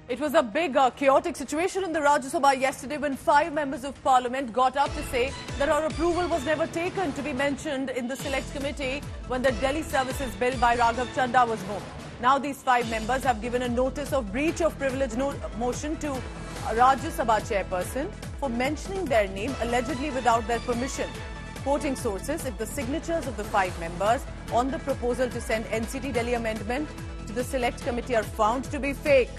It was a big chaotic situation in the Rajya Sabha yesterday when 5 members of parliament got up to say that our approval was never taken to be mentioned in the select committee when the Delhi Services Bill by Raghav Chadha was moved. Now these 5 members have given a notice of breach of privilege motion to Rajya Sabha chairperson for mentioning their name allegedly without their permission. Quoting sources, if the signatures of the 5 members on the proposal to send NCT Delhi amendment to the select committee are found to be fake,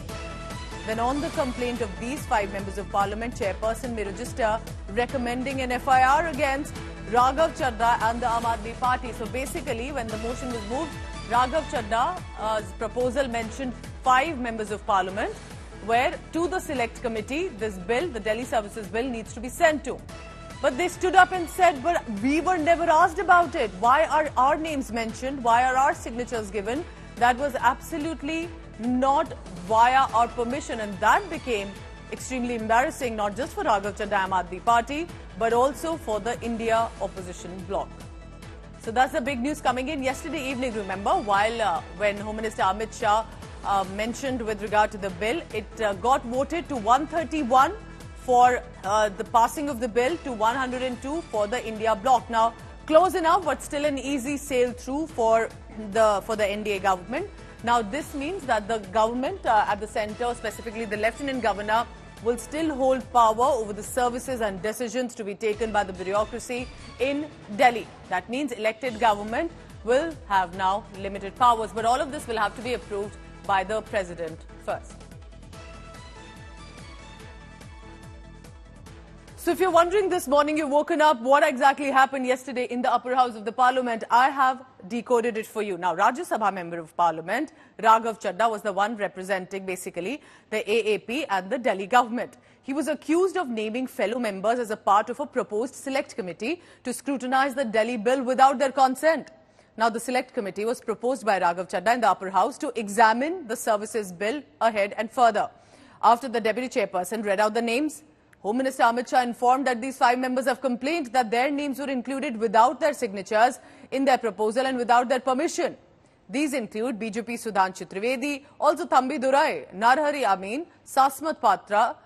then on the complaint of these 5 members of parliament, chairperson may register recommending an FIR against Raghav Chadha and the Aam Aadmi Party. So basically, when the motion was moved, Raghav Chadha's proposal mentioned 5 members of parliament, where to the select committee, this bill, the Delhi Services Bill, needs to be sent to. But they stood up and said, but we were never asked about it. Why are our names mentioned? Why are our signatures given? That was absolutely not via our permission, and that became extremely embarrassing, not just for Raghav Chadha Aam Aadmi Party, but also for the India opposition bloc. So that's the big news coming in. Yesterday evening, remember, when Home Minister Amit Shah mentioned with regard to the bill, it got voted to 131 for the passing of the bill, to 102 for the India bloc. Now, close enough, but still an easy sail through for the NDA government. Now, this means that the government at the centre, specifically the Lieutenant Governor, will still hold power over the services and decisions to be taken by the bureaucracy in Delhi. That means elected government will have now limited powers. But all of this will have to be approved by the President first. So if you're wondering this morning, you've woken up, what exactly happened yesterday in the upper house of the parliament, I have decoded it for you. Now, Rajya Sabha member of parliament, Raghav Chadha, was the one representing basically the AAP and the Delhi government. He was accused of naming fellow members as a part of a proposed select committee to scrutinize the Delhi bill without their consent. Now, the select committee was proposed by Raghav Chadha in the upper house to examine the services bill ahead and further. After the deputy chairperson read out the names, Home Minister Amit Shah informed that these 5 members have complained that their names were included without their signatures in their proposal and without their permission. These include BJP Sudhanshu Trivedi, also Thambi Durai, Narhari Amin, Sasmat Patra,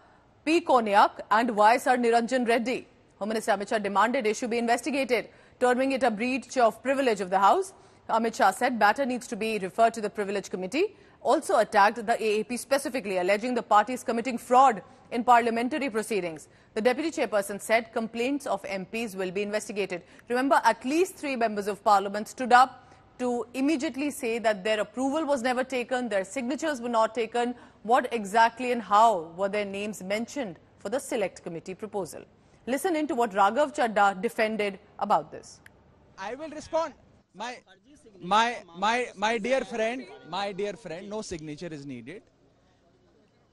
P. Konyak and YSR Niranjan Reddy. Home Minister Amit Shah demanded issue be investigated, terming it a breach of privilege of the House. Amit Shah said matter needs to be referred to the Privilege Committee. Also attacked the AAP specifically, alleging the party is committing fraud in parliamentary proceedings. The deputy chairperson said complaints of MPs will be investigated. Remember, at least 3 members of parliament stood up to immediately say that their approval was never taken, their signatures were not taken. What exactly and how were their names mentioned for the select committee proposal? Listen in to what Raghav Chadha defended about this. I will respond. My dear friend, no signature is needed.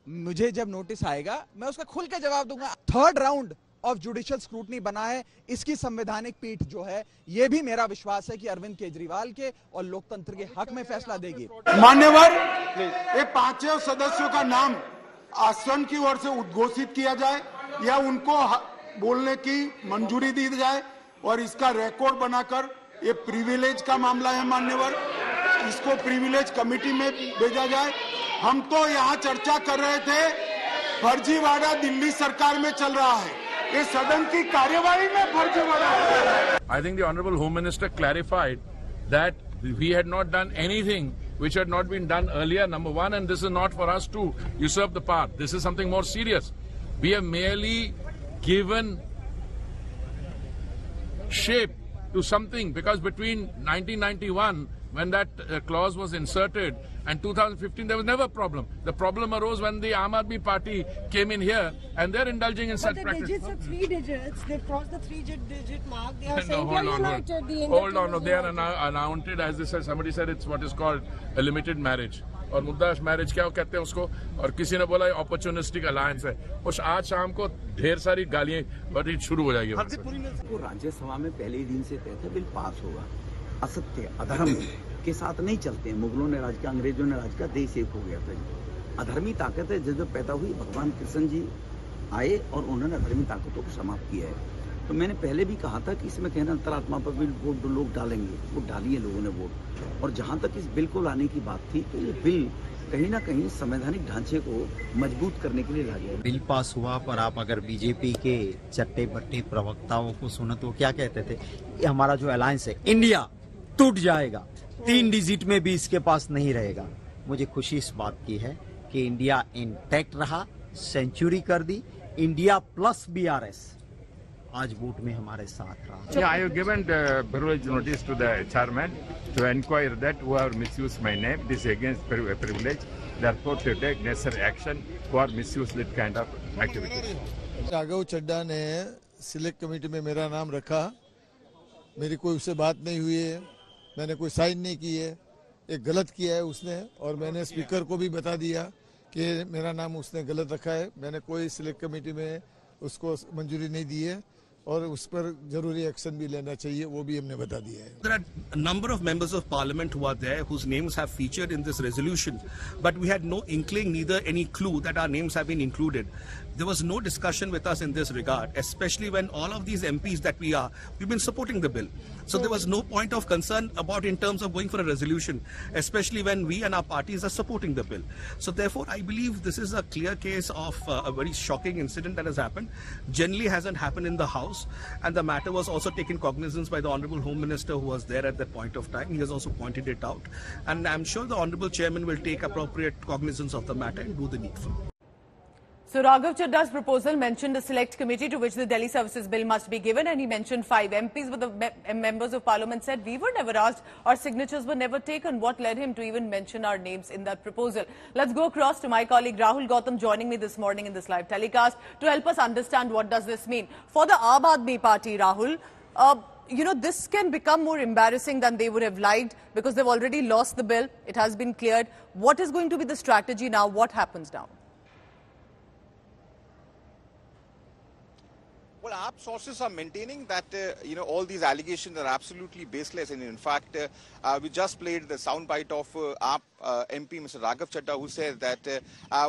मुझे जब notice आएगा मैं उसका खुल के जवाब दूंगा. 3rd round of judicial scrutiny बना है, इसकी संवैधानिक पीठ जो है, ये भी मेरा विश्वास है कि अरविंद केजरीवाल के और लोकतंत्र के हक में फैसला देगी. मान्यवर, ये 5 सदस्यों का नाम आसन की ओर से उद्घोषित किया जाए या उनको बोलने की मंजूरी दी जाए और इसका रिकॉर्ड बनाकर, ये प्रिविलेज का मामला है मान्यवर, इसको प्रिविलेज कमेटी में भेजा जाए. हम तो यहाँ चर्चा कर रहे थे, फर्जीवाड़ा दिल्ली सरकार में चल रहा है, ये सदन की कार्यवाही में फर्जीवाड़ा. I think the Honorable Home Minister clarified that we had not done anything which had not been done earlier, number one, and this is not for us to usurp the power. This is something more serious. We have merely given shape to something, because between 1991, when that clause was inserted, and 2015, there was never a problem. The problem arose when the Aam Aadmi Party came in here, and they're indulging in such practice. But the digits are 3 digits. They've crossed the 3-digit mark. They are saying hold on. They are announced as this. Somebody said it's what is called a limited marriage. और मुद्दा marriage क्या कहते हैं उसको, और किसी ने बोला अपॉर्चुनिस्टिक अलायंस है. उस आज शाम को ढेर सारी गालियां बड़ी शुरू हो जाएगी. राज्यसभा में पहले ही दिन से तय था बिल पास होगा. असत्य अधर्म के साथ नहीं चलते हैं. मुगलों ने राज किया, अंग्रेजों ने राज किया, देश एक हो गया था. अधर्मी ताकत है जो पैदा हुई, भगवान कृष्ण जी आए और उन्होंने अधर्मी ताकतों को समाप्त किया है. तो मैंने पहले भी कहा था कि इसमें कहना अंतरात्मा पर भी वोट लोग डालेंगे, वो डालिए लोगों ने वोट. और जहां तक इस बिल को लाने की बात थी, तो ये बिल कहीं ना कहीं संवैधानिक ढांचे को मजबूत करने के लिए ला गया। बिल पास हुआ, पर आप अगर बीजेपी के चट्टे बट्टे प्रवक्ताओं को सुनो तो क्या कहते थे, ये हमारा जो अलायंस है इंडिया टूट जाएगा, 3 डिजिट में भी इसके पास नहीं रहेगा। मुझे खुशी इस बात की है कि इंडिया इंटैक्ट रहा, सेंचुरी कर दी, इंडिया प्लस BRS आज वोट में हमारे साथ रहा। Yeah, I have given the privilege notice to the chairman to inquire that whoever misused my name, this is against privilege, therefore to take necessary action for misuse that kind of activity. Raghav Chadha ने select committee में मेरा नाम रखा, मेरी कोई उससे बात नहीं हुई है, मैंने कोई साइन नहीं की है, एक गलत किया है उसने, और मैंने स्पीकर को भी बता दिया कि मेरा नाम उसने गलत रखा है। मैंने कोई सिलेक्ट कमेटी में उसको मंजूरी नहीं दी है और उस पर जरूरी एक्शन भी लेना चाहिए, वो भी हमने बता दिया है। There are a number of members of parliament who are there whose names have featured in this resolution, but we had no inkling, neither any clue that our names have been included. There was no discussion with us in this regard, especially when all of these MPs that we've been supporting the bill. So there was no point of concern about in terms of going for a resolution, especially when we and our parties are supporting the bill. So therefore, I believe this is a clear case of a very shocking incident that has happened. Generally hasn't happened in the House, and the matter was also taken cognizance by the Honourable Home Minister who was there at that point of time. He has also pointed it out, and I'm sure the Honourable Chairman will take appropriate cognizance of the matter and do the needful. So Raghav Chadha's proposal mentioned a select committee to which the Delhi Services Bill must be given, and he mentioned 5 MPs, but the members of Parliament said we were never asked, our signatures were never taken. What led him to even mention our names in that proposal? Let's go across to my colleague Rahul Gautam joining me this morning in this live telecast to help us understand what does this mean. For the Aam Aadmi Party, Rahul, you know, this can become more embarrassing than they would have liked because they've already lost the bill. It has been cleared. What is going to be the strategy now? What happens now? Well, AAP sources are maintaining that, all these allegations are absolutely baseless. And in fact, we just played the soundbite of AAP MP, Mr. Raghav Chadha, who said that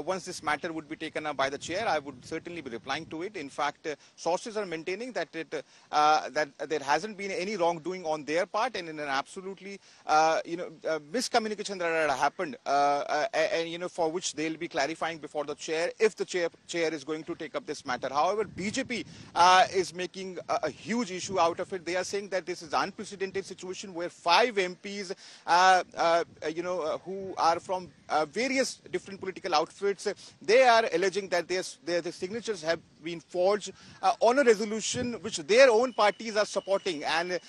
once this matter would be taken up by the chair, I would certainly be replying to it. In fact, sources are maintaining that that there hasn't been any wrongdoing on their part, and in an absolutely, miscommunication that had happened, and for which they'll be clarifying before the chair if the chair is going to take up this matter. However, BJP is making a huge issue out of it. They are saying that this is an unprecedented situation where 5 MPs, who are from various different political outfits, they are alleging that their signatures have been forged on a resolution which their own parties are supporting, and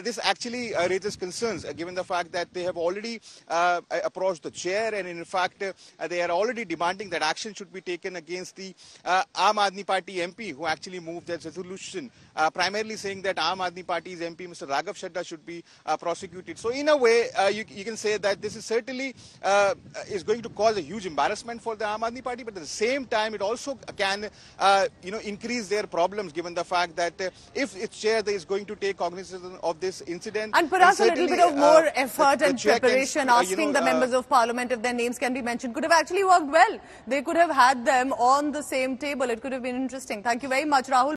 this actually raises concerns given the fact that they have already approached the chair, and in fact they are already demanding that action should be taken against the Aam Aadmi Party MP who actually moved that resolution, primarily saying that Aam Aadmi Party's MP Mr. Raghav Chadha should be prosecuted. So in a way you can say that this is certainly is going to cause a huge embarrassment for the Aam Aadmi Party, but at the same time it also can increase their problems given the fact that if its chair is going to take cognizance of this incident, and perhaps a little bit of more effort and preparation, asking the members of parliament if their names can be mentioned could have actually worked well. They could have had them on the same table. It could have been interesting. Thank you very much, Rahul.